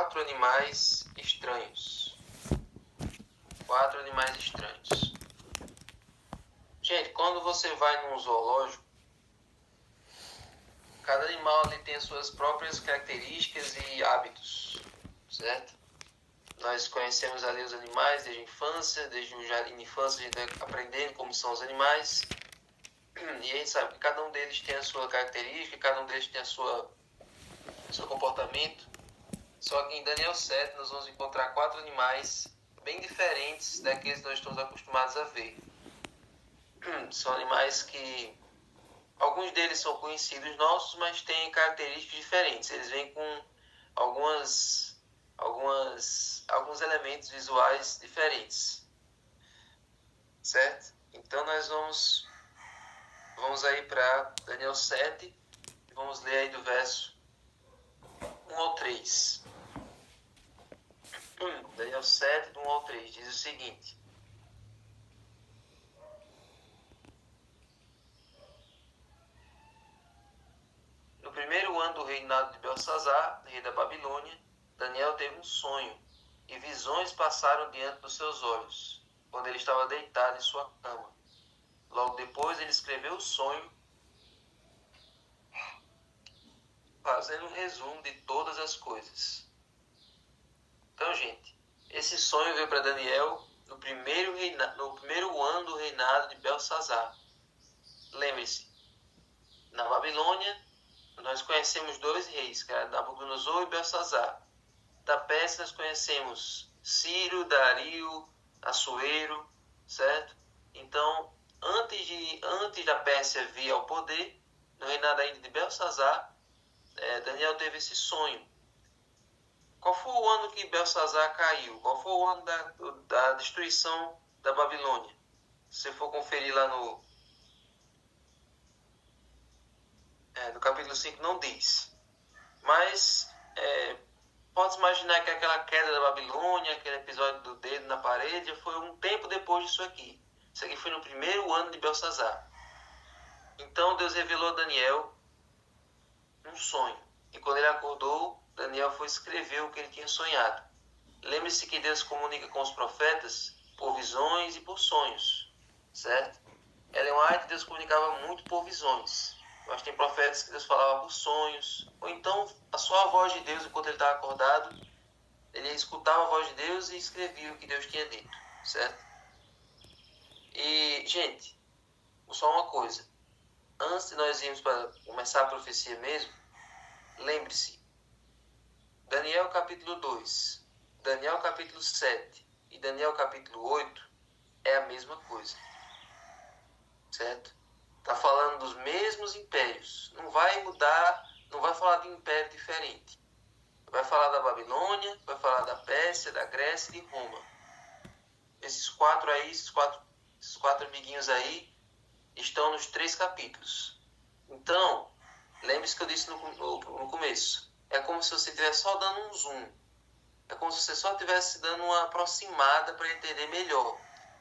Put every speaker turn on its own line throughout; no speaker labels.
4 animais estranhos. 4 animais estranhos. Gente, quando você vai num zoológico, cada animal ali tem as suas próprias características e hábitos, certo? Nós conhecemos ali os animais desde a infância, desde o jardim de infância a gente vai aprendendo como são os animais. E a gente sabe que cada um deles tem a sua característica, cada um deles tem o seu comportamento. Só que em Daniel 7 nós vamos encontrar 4 animais bem diferentes daqueles que nós estamos acostumados a ver. São animais que alguns deles são conhecidos nossos, mas têm características diferentes. Eles vêm com alguns elementos visuais diferentes, certo? Então nós vamos aí para Daniel 7 e vamos ler aí do verso 1 ao 3. Daniel 7, do 1 ao 3, diz o seguinte: No primeiro ano do reinado de Belsazar, rei da Babilônia, Daniel teve um sonho, e visões passaram diante dos seus olhos, quando ele estava deitado em sua cama. Logo depois ele escreveu o sonho, fazendo um resumo de todas as coisas. Então, gente, esse sonho veio para Daniel no primeiro ano do reinado de Belsazar. Lembre-se, na Babilônia, nós conhecemos 2 reis, que eram Nabucodonosor e Belsazar. Da Pérsia nós conhecemos Ciro, Dario, Assuero, certo? Então, antes da Pérsia vir ao poder, no reinado ainda de Belsazar, Daniel teve esse sonho. Qual foi o ano que Belsazar caiu? Qual foi o ano da destruição da Babilônia? Se você for conferir lá no capítulo 5, não diz. Mas pode-se imaginar que aquela queda da Babilônia, aquele episódio do dedo na parede, foi um tempo depois disso aqui. Isso aqui foi no primeiro ano de Belsazar. Então Deus revelou a Daniel um sonho. E quando ele acordou, Daniel foi escrever o que ele tinha sonhado. Lembre-se que Deus comunica com os profetas por visões e por sonhos, certo? Ellen White, Deus comunicava muito por visões. Mas tem profetas que Deus falava por sonhos. Ou então, só a voz de Deus, enquanto ele estava acordado, ele escutava a voz de Deus e escrevia o que Deus tinha dito, certo? E, gente, só uma coisa. Antes de nós irmos para começar a profecia mesmo, lembre-se, Daniel capítulo 2, Daniel capítulo 7 e Daniel capítulo 8 é a mesma coisa, certo? Está falando dos mesmos impérios. Não vai mudar, não vai falar de um império diferente. Vai falar da Babilônia, vai falar da Pérsia, da Grécia e de Roma. Esses quatro amiguinhos aí, estão nos 3 capítulos. Então, lembre-se que eu disse no começo. É como se você estivesse só dando um zoom. É como se você só estivesse dando uma aproximada para entender melhor.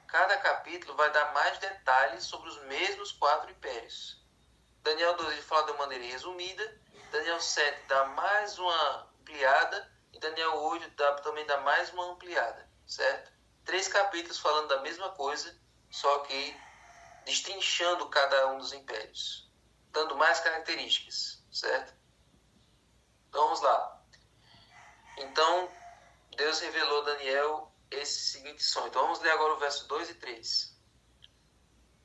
Cada capítulo vai dar mais detalhes sobre os mesmos 4 impérios. Daniel 2 ele fala de uma maneira resumida. Daniel 7 dá mais uma ampliada. E Daniel 8 também dá mais uma ampliada, certo? 3 capítulos falando da mesma coisa, só que destrinchando cada um dos impérios, dando mais características, certo? Então vamos lá. Então, Deus revelou a Daniel esse seguinte sonho. Então vamos ler agora o verso 2 e 3.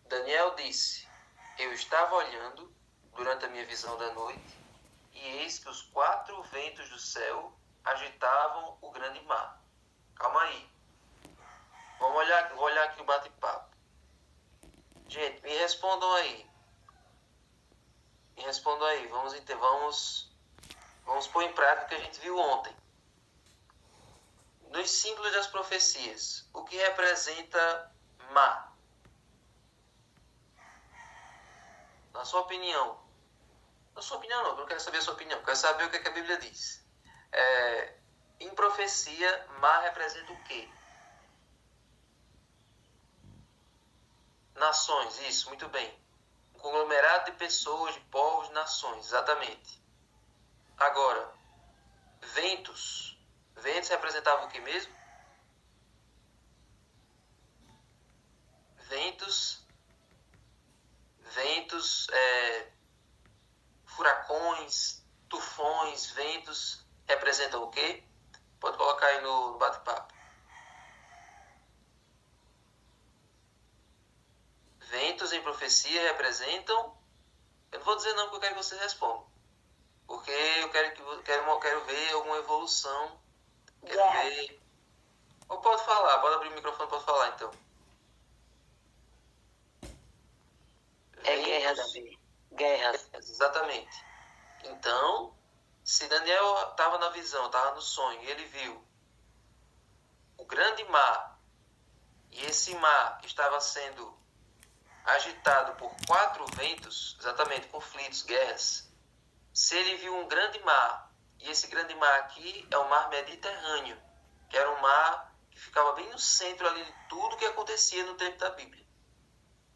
Daniel disse: Eu estava olhando durante a minha visão da noite, e eis que os 4 ventos do céu agitavam o grande mar. Calma aí. Vou olhar aqui o bate-papo. Gente, me respondam aí. Vamos pôr em prática o que a gente viu ontem. Nos símbolos das profecias, o que representa mar? Na sua opinião. Na sua opinião não, eu não quero saber a sua opinião. Eu quero saber o que a Bíblia diz. Em profecia, mar representa o quê? Nações, isso, muito bem. Um conglomerado de pessoas, de povos, de nações, exatamente. Agora, ventos. representava o que mesmo? Ventos, furacões, tufões, ventos, representam o quê? Pode colocar aí no bate-papo. Ventos em profecia representam... Eu não vou dizer não, porque eu quero que você responda. Porque eu quero ver alguma evolução. Quero ver... Ou pode falar, pode abrir o microfone, pode falar então.
Guerra, Davi. Guerras.
Exatamente. Então, se Daniel estava na visão, estava no sonho, e ele viu o grande mar, e esse mar estava sendo agitado por 4 ventos, exatamente, conflitos, guerras. Se ele viu um grande mar, e esse grande mar aqui é o mar Mediterrâneo, que era um mar que ficava bem no centro ali de tudo que acontecia no tempo da Bíblia.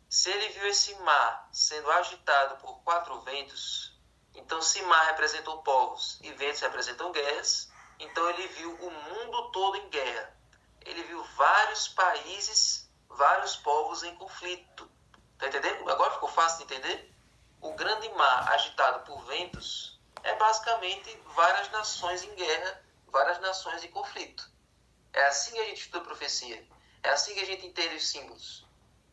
Se ele viu esse mar sendo agitado por 4 ventos, então se mar representou povos e ventos representam guerras, então ele viu o mundo todo em guerra. Ele viu vários países, vários povos em conflito. Tá entendendo? Agora ficou fácil de entender? O grande mar agitado por ventos é basicamente várias nações em guerra, várias nações em conflito. É assim que a gente estuda a profecia. É assim que a gente entende os símbolos.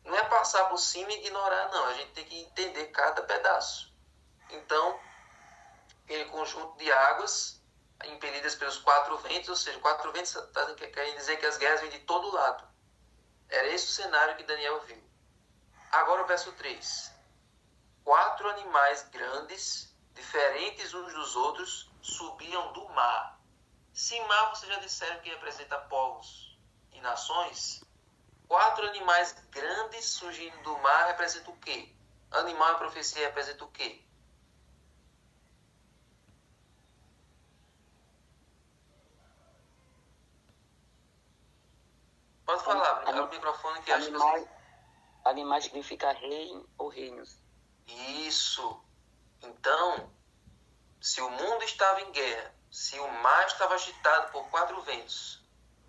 Não é passar por cima e ignorar, não. A gente tem que entender cada pedaço. Então, aquele conjunto de águas impelidas pelos 4 ventos, ou seja, 4 ventos querem dizer que as guerras vêm de todo lado. Era esse o cenário que Daniel viu. Agora o verso 3. 4 animais grandes, diferentes uns dos outros, subiam do mar. Se mar, vocês já disseram que representa povos e nações. 4 animais grandes surgindo do mar representa o quê? Animal em profecia representa o quê? Pode falar, abre o microfone que acho que...
Animal significa rei ou reinos.
Isso. Então, se o mundo estava em guerra, se o mar estava agitado por 4 ventos,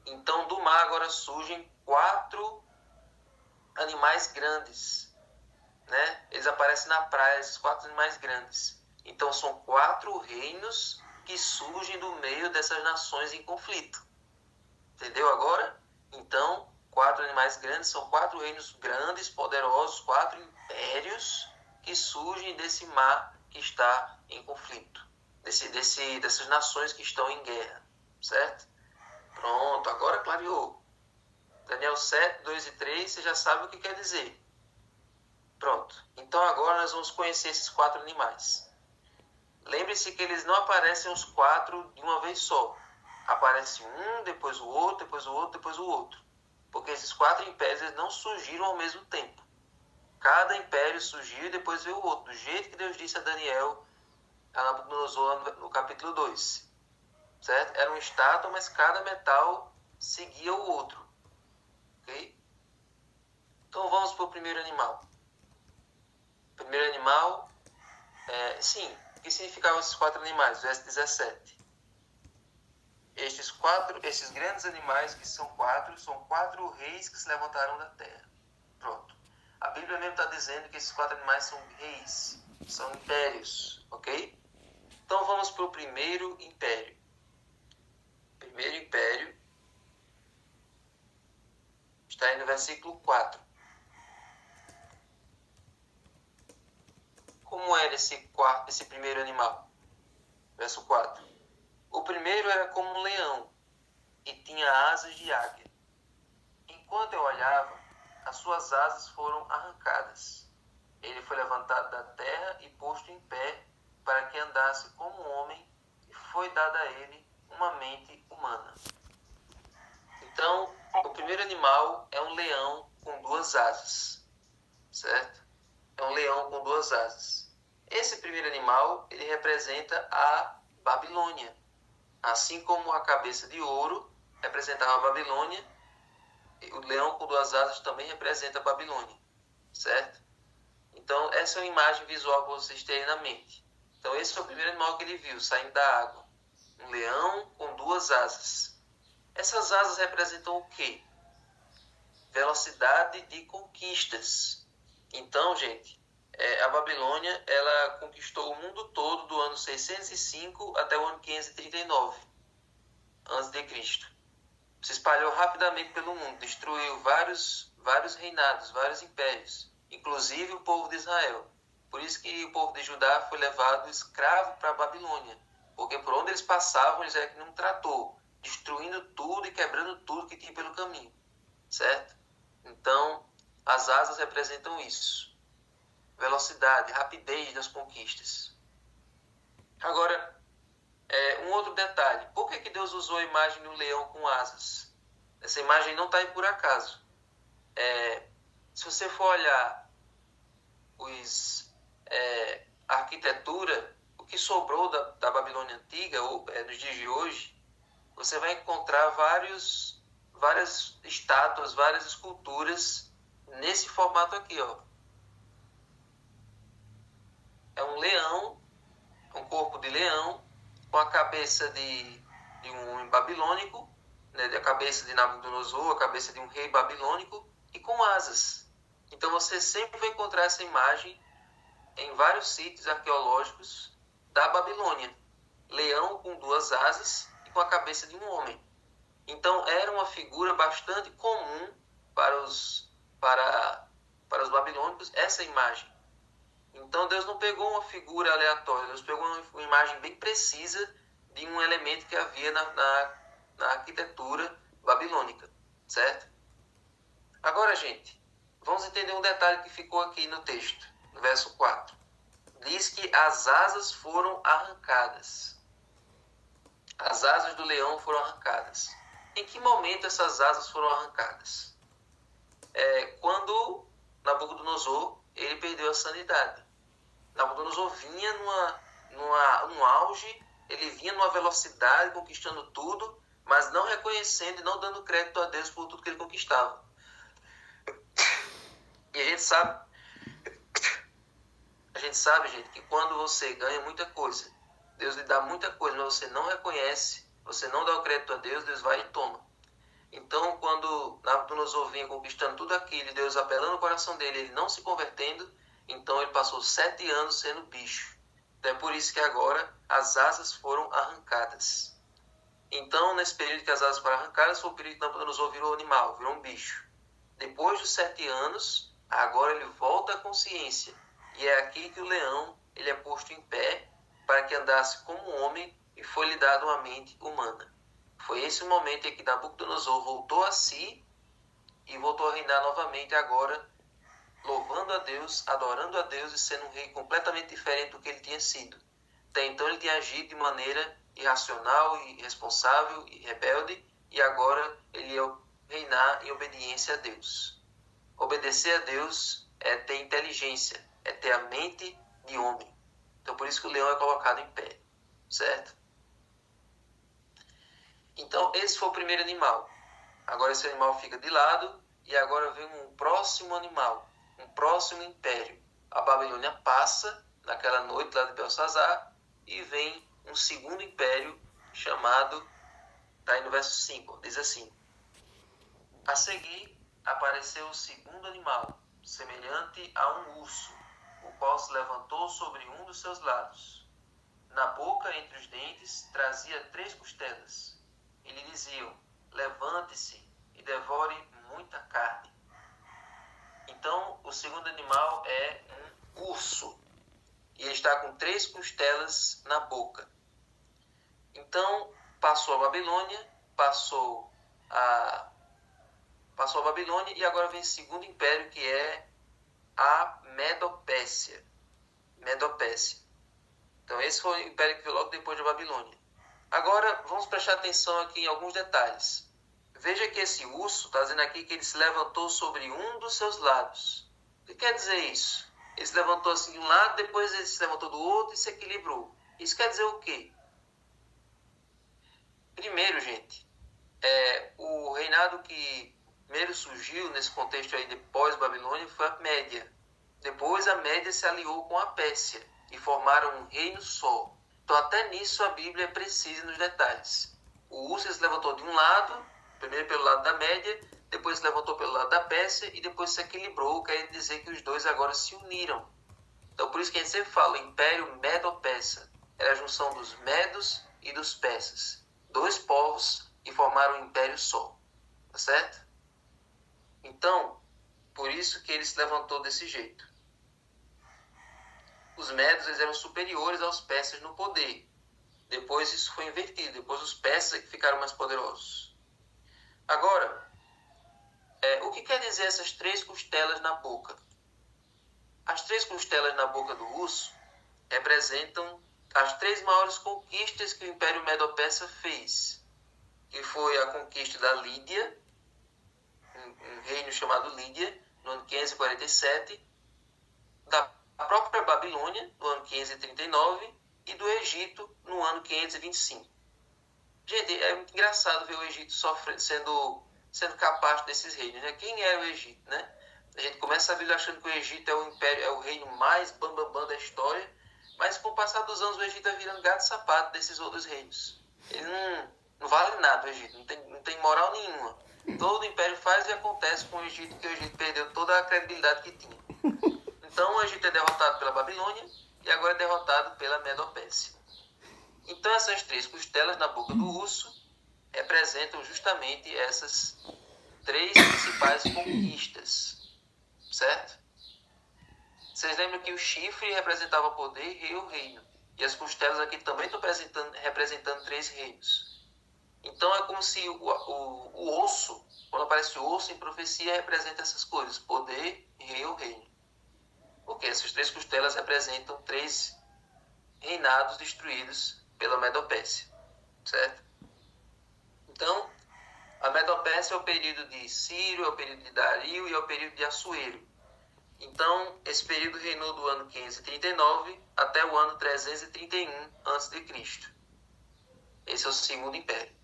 então do mar agora surgem 4 animais grandes, né? Eles aparecem na praia, esses 4 animais grandes. Então são 4 reinos que surgem do meio dessas nações em conflito. Entendeu agora? Então, 4 animais grandes são 4 reinos grandes, poderosos, 4 impérios que surgem desse mar que está em conflito, dessas nações que estão em guerra, certo? Pronto, agora clareou. Daniel 7, 2 e 3, você já sabe o que quer dizer. Pronto, então agora nós vamos conhecer esses 4 animais. Lembre-se que eles não aparecem os 4 de uma vez só. Aparece um, depois o outro, depois o outro, depois o outro. Porque esses 4 impérios eles não surgiram ao mesmo tempo. Cada império surgiu e depois veio o outro. Do jeito que Deus disse a Daniel, a Nabucodonosor, no capítulo 2. Certo? Era uma estátua, mas cada metal seguia o outro. Ok? Então vamos para o primeiro animal. O primeiro animal, o que significavam esses 4 animais? Verso 17. Esses grandes animais, que são 4, são 4 reis que se levantaram da terra. Pronto. A Bíblia mesmo está dizendo que esses 4 animais são reis, são impérios, ok? Então vamos para o primeiro império. Primeiro império está aí no versículo 4. Como era esse primeiro animal? Verso 4. O primeiro era como um leão e tinha asas de águia. Enquanto eu olhava, as suas asas foram arrancadas. Ele foi levantado da terra e posto em pé para que andasse como um homem, e foi dada a ele uma mente humana. Então, o primeiro animal é um leão com 2 asas, certo? É um leão com 2 asas. Esse primeiro animal, ele representa a Babilônia. Assim como a cabeça de ouro representava a Babilônia, o leão com 2 asas também representa a Babilônia, certo? Então, essa é uma imagem visual para vocês terem na mente. Então, esse foi o primeiro animal que ele viu, saindo da água. Um leão com 2 asas. Essas asas representam o quê? Velocidade de conquistas. Então, gente, a Babilônia, ela conquistou o mundo todo do ano 605 até o ano 539 a.C. Se espalhou rapidamente pelo mundo, destruiu vários reinados, vários impérios, inclusive o povo de Israel. Por isso que o povo de Judá foi levado escravo para a Babilônia, porque por onde eles passavam, eles eram que não tratou, destruindo tudo e quebrando tudo que tinha pelo caminho, certo? Então, as asas representam isso. Velocidade, rapidez das conquistas. Agora, um outro detalhe. Por que Deus usou a imagem do leão com asas? Essa imagem não está aí por acaso. Se você for olhar a arquitetura, o que sobrou da Babilônia Antiga, nos dias de hoje, você vai encontrar várias estátuas, várias esculturas nesse formato aqui, ó. É um leão, um corpo de leão, com a cabeça de um homem babilônico, né, a cabeça de Nabucodonosor, a cabeça de um rei babilônico, e com asas. Então você sempre vai encontrar essa imagem em vários sítios arqueológicos da Babilônia. Leão com duas asas e com a cabeça de um homem. Então era uma figura bastante comum para os babilônicos, essa imagem. Então Deus não pegou uma figura aleatória, Deus pegou uma imagem bem precisa de um elemento que havia na arquitetura babilônica, certo? Agora, gente, vamos entender um detalhe que ficou aqui no texto, no verso 4. Diz que as asas foram arrancadas. As asas do leão foram arrancadas. Em que momento essas asas foram arrancadas? Quando Nabucodonosor ele perdeu a sanidade. Nabucodonosor vinha num auge, ele vinha numa velocidade, conquistando tudo, mas não reconhecendo e não dando crédito a Deus por tudo que ele conquistava. E a gente sabe, gente, que quando você ganha muita coisa, Deus lhe dá muita coisa, mas você não reconhece, você não dá o crédito a Deus, Deus vai e toma. Então, quando Nabucodonosor vinha conquistando tudo aquilo, Deus apelando o coração dele, ele não se convertendo, então ele passou 7 anos sendo bicho. Então é por isso que agora as asas foram arrancadas. Então, nesse período que as asas foram arrancadas, foi o período que Nabucodonosor virou animal, virou um bicho. Depois dos 7 anos, agora ele volta à consciência. E é aqui que o leão ele é posto em pé para que andasse como homem e foi-lhe dado uma mente humana. Foi esse o momento em que Nabucodonosor voltou a si e voltou a reinar novamente agora, louvando a Deus, adorando a Deus e sendo um rei completamente diferente do que ele tinha sido. Até então ele tinha agido de maneira irracional, irresponsável e rebelde, e agora ele ia reinar em obediência a Deus. Obedecer a Deus é ter inteligência, é ter a mente de homem. Então por isso que o leão é colocado em pé, certo? Então esse foi o primeiro animal. Agora esse animal fica de lado e agora vem um próximo animal, um próximo império. A Babilônia passa naquela noite lá de Belsazar e vem um segundo império chamado, está aí no verso 5, diz assim: a seguir apareceu o segundo animal, semelhante a um urso, o qual se levantou sobre um dos seus lados. Na boca, entre os dentes, trazia 3 costelas. E lhe diziam: levante-se e devore muita carne. Então, o segundo animal é um urso. E ele está com 3 costelas na boca. Então, passou a Babilônia, passou a Babilônia e agora vem o segundo império, que é a Medopécia. Então, esse foi o império que veio logo depois da Babilônia. Agora, vamos prestar atenção aqui em alguns detalhes. Veja que esse urso está dizendo aqui que ele se levantou sobre um dos seus lados. O que quer dizer isso? Ele se levantou assim de um lado, depois ele se levantou do outro e se equilibrou. Isso quer dizer o quê? Primeiro, gente, o reinado que primeiro surgiu nesse contexto aí de pós-Babilônia foi a Média. Depois a Média se aliou com a Pérsia e formaram um reino só. Então até nisso a Bíblia é precisa nos detalhes. O Urso se levantou de um lado, primeiro pelo lado da Média, depois se levantou pelo lado da Pérsia e depois se equilibrou, quer dizer que os dois agora se uniram. Então, por isso que a gente sempre fala, Império Medo-Persa. Era a junção dos Medos e dos Persas. Dois povos que formaram um império só. Tá certo? Então, por isso que ele se levantou desse jeito. Os Medos eles eram superiores aos persas no poder. Depois isso foi invertido. Depois os persas é que ficaram mais poderosos. Agora, o que quer dizer essas 3 costelas na boca? As 3 costelas na boca do urso representam as 3 maiores conquistas que o Império Medo-Persa fez. Que foi a conquista da Lídia, um reino chamado Lídia, no ano 547, da própria Babilônia, no ano 539, e do Egito, no ano 525. Gente, é muito engraçado ver o Egito sendo capaz desses reinos, né? Quem era o Egito, né? A gente começa a ver achando que o Egito é o império, é o reino mais bambambam da história, mas com o passar dos anos o Egito vai virando gato-sapato desses outros reinos. Ele não vale nada, o Egito, não tem moral nenhuma. Todo o império faz e acontece com o Egito, que o Egito perdeu toda a credibilidade que tinha. Então o Egito é derrotado pela Babilônia e agora é derrotado pela Medo-Pérsia. Então essas 3 costelas na boca do urso representam justamente essas 3 principais conquistas. Certo? Vocês lembram que o chifre representava poder, rei ou reino. E as costelas aqui também estão representando 3 reinos. Então é como se o osso, quando aparece o osso em profecia, representa essas coisas, poder, rei ou reino. Porque essas 3 costelas representam 3 reinados destruídos pela Medo-Pérsia. Certo? Então, a Medo-Pérsia é o período de Ciro, é o período de Dario e é o período de Assuero. Então, esse período reinou do ano 539 até o ano 331 a.C. Esse é o segundo império.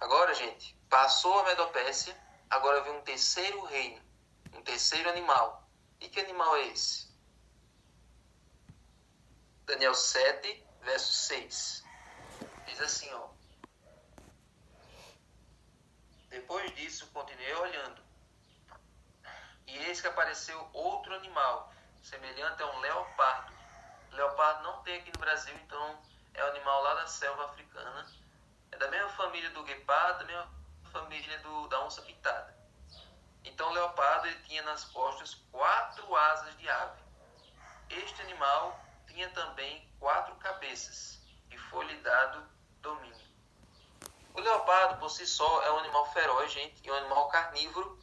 Agora, gente, passou a Medo-Pérsia, agora vem um terceiro reino, um terceiro animal. E que animal é esse? Daniel 7, verso 6. Diz assim, ó. Depois disso, continuei olhando. E eis que apareceu outro animal, semelhante a um leopardo. Leopardo não tem aqui no Brasil, então é um animal lá da selva africana. É da mesma família do guepardo, da mesma família da onça pintada. Então o leopardo ele tinha nas costas 4 asas de ave. Este animal tinha também 4 cabeças, e foi-lhe dado domínio. O leopardo, por si só, é um animal feroz, gente, e um animal carnívoro,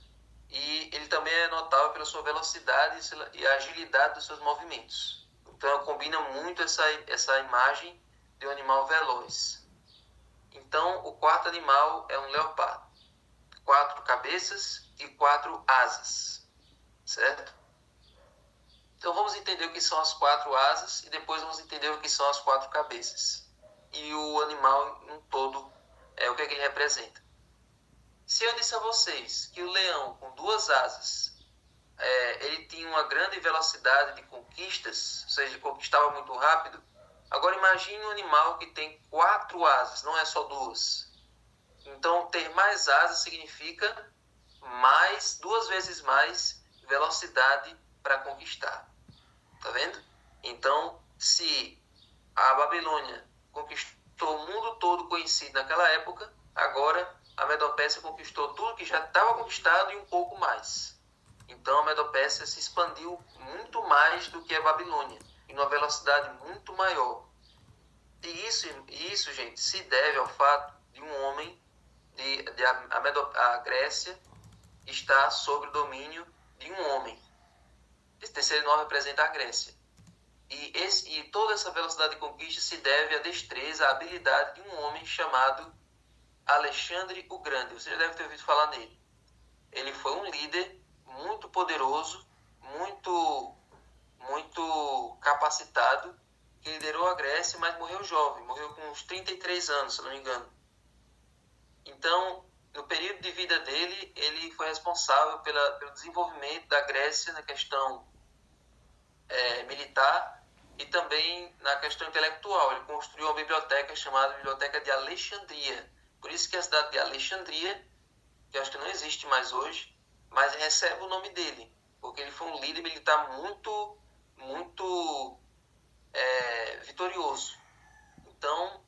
e ele também é notável pela sua velocidade e a agilidade dos seus movimentos. Então, combina muito essa imagem de um animal veloz. Então, o quarto animal é um leopardo. 4 cabeças e 4 asas, certo? Então, vamos entender o que são as 4 asas e depois vamos entender o que são as 4 cabeças. E o animal, em um todo, o que é que ele representa. Se eu disse a vocês que o leão com 2 asas, ele tinha uma grande velocidade de conquistas, ou seja, conquistava muito rápido, agora imagine um animal que tem 4 asas, não é só 2. Então, ter mais asas significa 2 vezes mais velocidade para conquistar. Tá vendo? Então, se a Babilônia conquistou o mundo todo conhecido naquela época, agora a Medo-Pérsia conquistou tudo que já estava conquistado e um pouco mais. Então a Medo-Pérsia se expandiu muito mais do que a Babilônia, em uma velocidade muito maior. E isso, gente, se deve ao fato de um homem, a Grécia está sob o domínio de um homem. Esse terceiro nome representa a Grécia. E toda essa velocidade de conquista se deve à destreza, à habilidade de um homem chamado Alexandre o Grande. Você já deve ter ouvido falar nele. Ele foi um líder muito poderoso, muito capacitado, que liderou a Grécia, mas morreu jovem, morreu com uns 33 anos, se não me engano. Então, no período de vida dele, ele foi responsável pelo desenvolvimento da Grécia na questão militar e também na questão intelectual. Ele construiu uma biblioteca chamada Biblioteca de Alexandria. Por isso que a cidade de Alexandria, que acho que não existe mais hoje, mas recebe o nome dele, porque ele foi um líder militar muito, muito vitorioso. Então,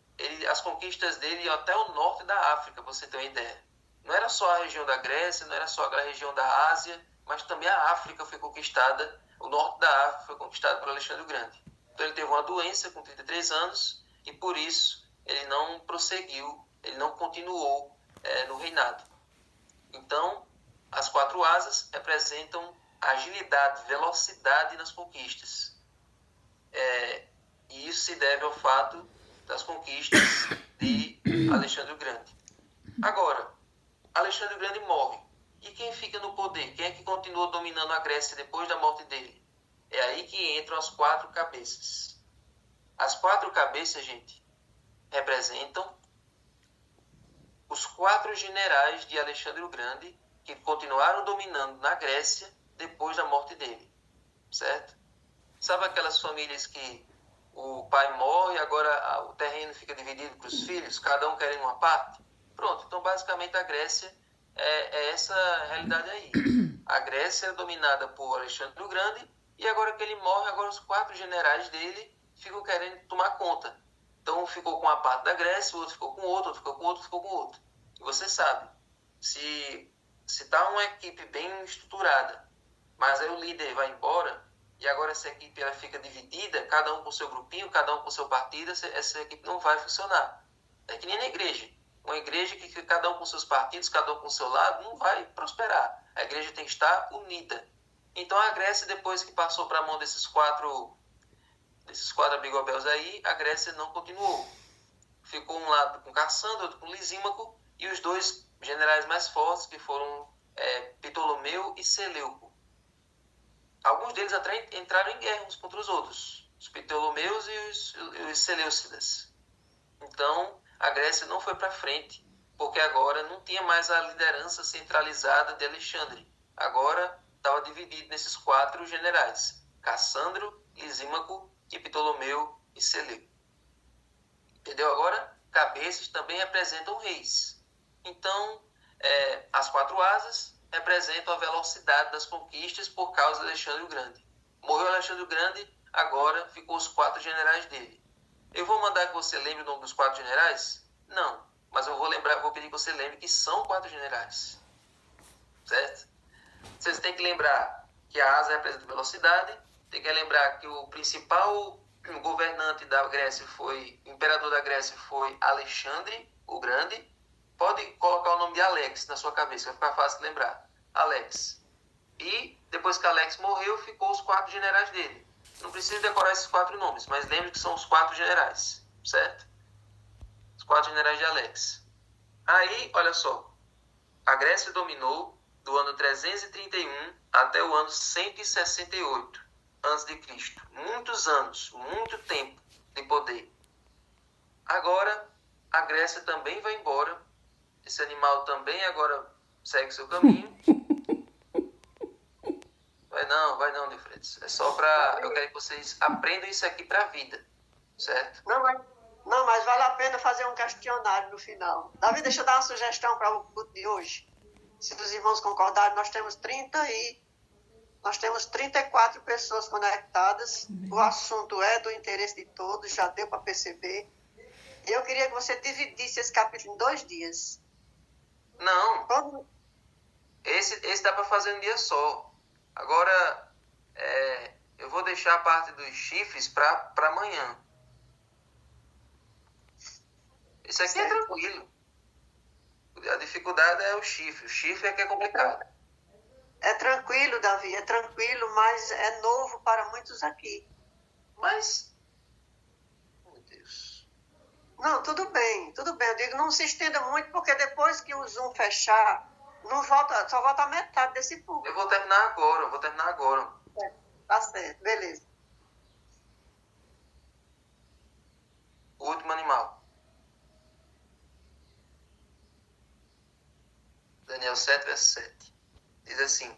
as conquistas dele iam até o norte da África, para você ter uma ideia. Não era só a região da Grécia, não era só a região da Ásia, mas também a África foi conquistada, o norte da África foi conquistado por Alexandre o Grande. Então ele teve uma doença com 33 anos e por isso ele não prosseguiu, ele não continuou no reinado. Então, as 4 asas representam agilidade, velocidade nas conquistas. E isso se deve ao fato das conquistas de Alexandre o Grande. Agora, Alexandre o Grande morre. E quem fica no poder? Quem é que continua dominando a Grécia depois da morte dele? É aí que entram as 4 cabeças. As 4 cabeças, gente, representam os 4 generais de Alexandre o Grande que continuaram dominando na Grécia depois da morte dele. Certo? Sabe aquelas famílias que o pai morre e agora o terreno fica dividido para os filhos, cada um querendo uma parte? Pronto, então basicamente a Grécia é essa realidade aí. A Grécia é dominada por Alexandre o Grande e agora que ele morre, agora os 4 generais dele ficam querendo tomar conta. Então um ficou com uma parte da Grécia, o outro ficou com outro, outro ficou com outro, ficou com outro. E você sabe, se está uma equipe bem estruturada, mas aí o líder vai embora e agora essa equipe ela fica dividida, cada um com seu grupinho, cada um com seu partido, essa equipe não vai funcionar. É que nem na igreja. Uma igreja que fica cada um com seus partidos, cada um com seu lado, não vai prosperar. A igreja tem que estar unida. Então a Grécia, depois que passou para a mão desses quatro amigobels aí, a Grécia não continuou. Ficou um lado com Cassandro, outro com Lisímaco, e os 2 generais mais fortes, que foram Ptolomeu e Seleuco. Alguns deles até entraram em guerra uns contra os outros, os Ptolomeus e os Seleucidas. Então, a Grécia não foi para frente, porque agora não tinha mais a liderança centralizada de Alexandre. Agora estava dividido nesses 4 generais, Cassandro, Lisímaco e Ptolomeu e Seleuco. Entendeu agora? Cabeças também representam reis. Então, as 4 asas representam a velocidade das conquistas por causa de Alexandre o Grande. Morreu Alexandre o Grande, agora ficou os 4 generais dele. Eu vou mandar que você lembre o nome dos 4 generais? Não, mas eu vou pedir que você lembre que são 4 generais. Certo? Vocês têm que lembrar que a asa representa velocidade, tem que lembrar que o principal governante da Grécia o imperador da Grécia foi Alexandre o Grande. Pode colocar o nome de Alex na sua cabeça, vai ficar fácil de lembrar. Alex. E depois que Alex morreu, ficou os 4 generais dele. Não precisa decorar esses 4 nomes, mas lembre que são os 4 generais, certo? Os 4 generais de Alex. Aí, olha só, a Grécia dominou do ano 331 até o ano 168 a.C. Muitos anos, muito tempo de poder. Agora, a Grécia também vai embora. Esse animal também agora segue seu caminho. Vai não, Nefretes. É só para... Eu quero que vocês aprendam isso aqui para a vida, certo?
Não, mas vale a pena fazer um questionário no final. Davi, deixa eu dar uma sugestão para o culto de hoje. Se os irmãos concordarem, nós temos 34 pessoas conectadas. O assunto é do interesse de todos, já deu para perceber. E eu queria que você dividisse esse capítulo em 2 dias.
Não.
Como?
Esse dá para fazer um dia só. Agora, eu vou deixar a parte dos chifres para amanhã. Isso aqui é tranquilo. A dificuldade é o chifre. O chifre é que é complicado.
É tranquilo, Davi, é tranquilo, mas é novo para muitos aqui.
Mas, meu Deus.
Não, tudo bem. Eu digo, não se estenda muito, porque depois que o Zoom fechar, só volta a metade desse público.
Eu vou terminar agora.
Tá certo, beleza.
O último animal. Daniel 7, verso 7. Diz assim: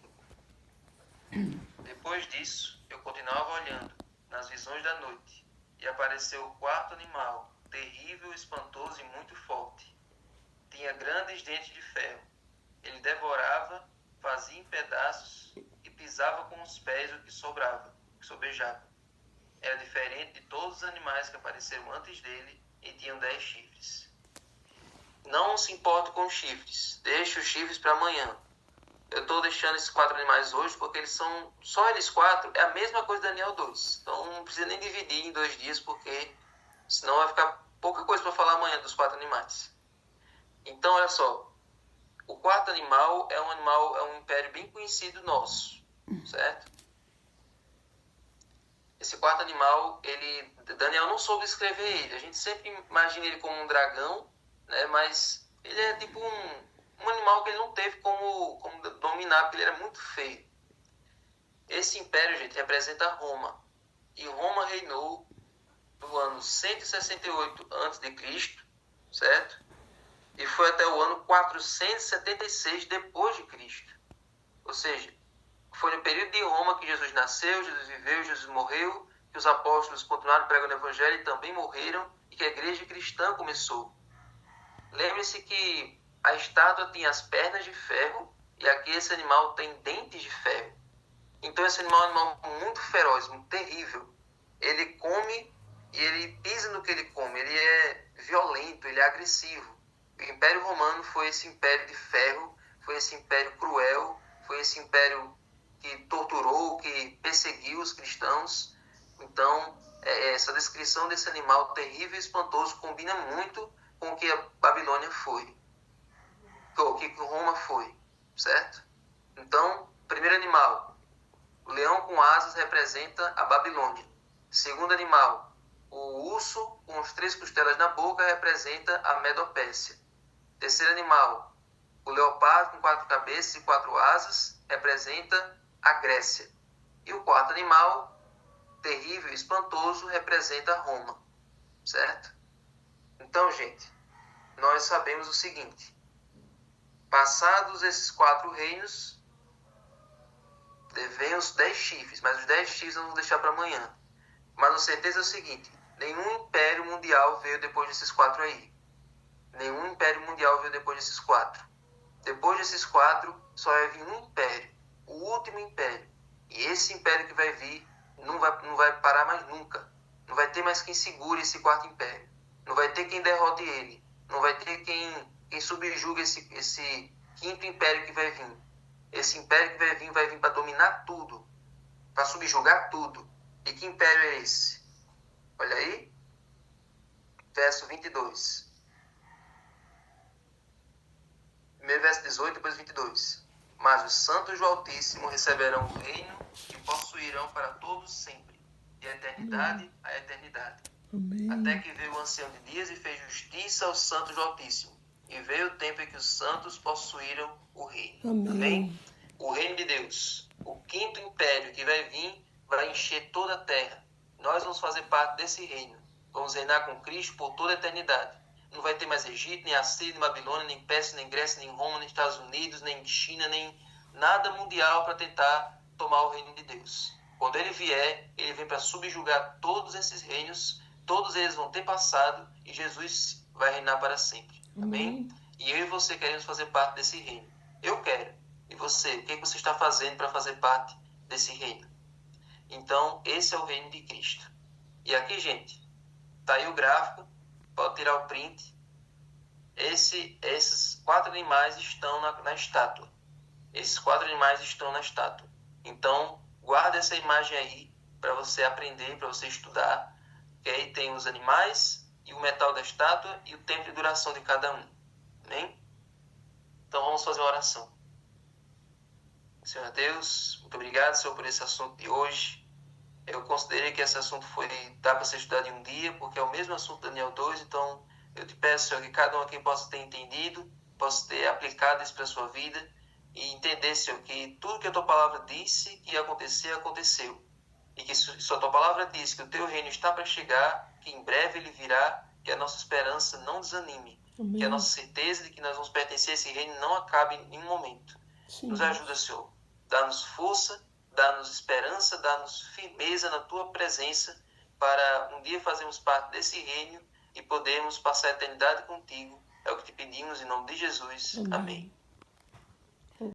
Depois disso, eu continuava olhando, nas visões da noite, e apareceu o quarto animal, terrível, espantoso e muito forte. Tinha grandes dentes de ferro. Ele devorava, fazia em pedaços e pisava com os pés o que sobrava, o que sobejava. Era diferente de todos os animais que apareceram antes dele e tinham 10 chifres. Não se importe com os chifres, deixe os chifres para amanhã. Eu estou deixando esses 4 animais hoje porque eles são, só eles 4, é a mesma coisa de Daniel 2. Então não precisa nem dividir em 2 dias porque senão vai ficar pouca coisa para falar amanhã dos 4 animais. Então olha só, o quarto animal é um império bem conhecido nosso, certo? Esse quarto animal, Daniel não soube escrever ele. A gente sempre imagina ele como um dragão, né? Mas ele é tipo um animal que ele não teve como dominar, porque ele era muito feio. Esse império, gente, representa Roma. E Roma reinou do ano 168 a.C., certo? E foi até o ano 476 depois de Cristo. Ou seja, foi no período de Roma que Jesus nasceu, Jesus viveu, Jesus morreu, que os apóstolos continuaram pregando o evangelho e também morreram, e que a igreja cristã começou. Lembre-se que a estátua tinha as pernas de ferro e aqui esse animal tem dentes de ferro. Então esse animal é um animal muito feroz, muito terrível. Ele come e ele pisa no que ele come. Ele é violento, ele é agressivo. O Império Romano foi esse império de ferro, foi esse império cruel, foi esse império que torturou, que perseguiu os cristãos. Então, essa descrição desse animal terrível e espantoso combina muito com o que a Babilônia foi, o que Roma foi, certo? Então, primeiro animal, o leão com asas representa a Babilônia. Segundo animal, o urso com as 3 costelas na boca representa a Medopécia. Terceiro animal, o leopardo com 4 cabeças e 4 asas representa a Grécia. E o quarto animal, terrível e espantoso, representa Roma, certo? Então, gente, nós sabemos o seguinte: passados esses 4 reinos, vêm os 10 chifres, mas os 10 chifres nós vamos deixar para amanhã. Mas a certeza é o seguinte: nenhum império mundial veio depois desses 4 aí. Nenhum império mundial veio depois desses 4. Depois desses 4, só vai vir um império, o último império. E esse império que vai vir não vai parar mais nunca. Não vai ter mais quem segure esse quarto império. Não vai ter quem derrote ele. Não vai ter quem subjugue esse quinto império que vai vir. Esse império que vai vir para dominar tudo, para subjugar tudo. E que império é esse? Olha aí, verso 22. Primeiro verso 18, depois 22. Mas os santos do Altíssimo receberão o reino e possuirão para todos sempre, de eternidade a eternidade.
Amém.
Até que veio o ancião de dias e fez justiça aos santos do Altíssimo. E veio o tempo em que os santos possuíram o reino. Amém? O reino de Deus, o quinto império que vai vir, vai encher toda a terra. Nós vamos fazer parte desse reino. Vamos reinar com Cristo por toda a eternidade. Não vai ter mais Egito, nem Assíria, nem Babilônia, nem Pérsia, nem Grécia, nem Roma, nem Estados Unidos, nem China, nem nada mundial para tentar tomar o reino de Deus. Quando ele vier, ele vem para subjugar todos esses reinos, todos eles vão ter passado e Jesus vai reinar para sempre. Amém? E eu e você queremos fazer parte desse reino. Eu quero. E você? O que você está fazendo para fazer parte desse reino? Então, esse é o reino de Cristo. E aqui, gente, está aí o gráfico. Pode tirar o print. Esses 4 animais estão na estátua. Esses 4 animais estão na estátua. Então, guarda essa imagem aí para você aprender, para você estudar. Que aí tem os animais e o metal da estátua e o tempo de duração de cada um. Amém? Então, vamos fazer uma oração. Senhor Deus, muito obrigado, Senhor, por esse assunto de hoje. Eu considerei que esse assunto dá para ser estudado em um dia, porque é o mesmo assunto de Daniel 2, então eu te peço, Senhor, que cada um aqui possa ter entendido, possa ter aplicado isso para a sua vida e entender, Senhor, que tudo que a tua palavra disse que ia acontecer, aconteceu. E que se a tua palavra disse que o teu reino está para chegar, que em breve ele virá, que a nossa esperança não desanime. Amém. Que a nossa certeza de que nós vamos pertencer a esse reino não acabe em nenhum momento. Sim. Nos ajuda, Senhor. Dá-nos força dá-nos esperança, dá-nos firmeza na tua presença, para um dia fazermos parte desse reino e podermos passar a eternidade contigo. É o que te pedimos em nome de Jesus. Amém.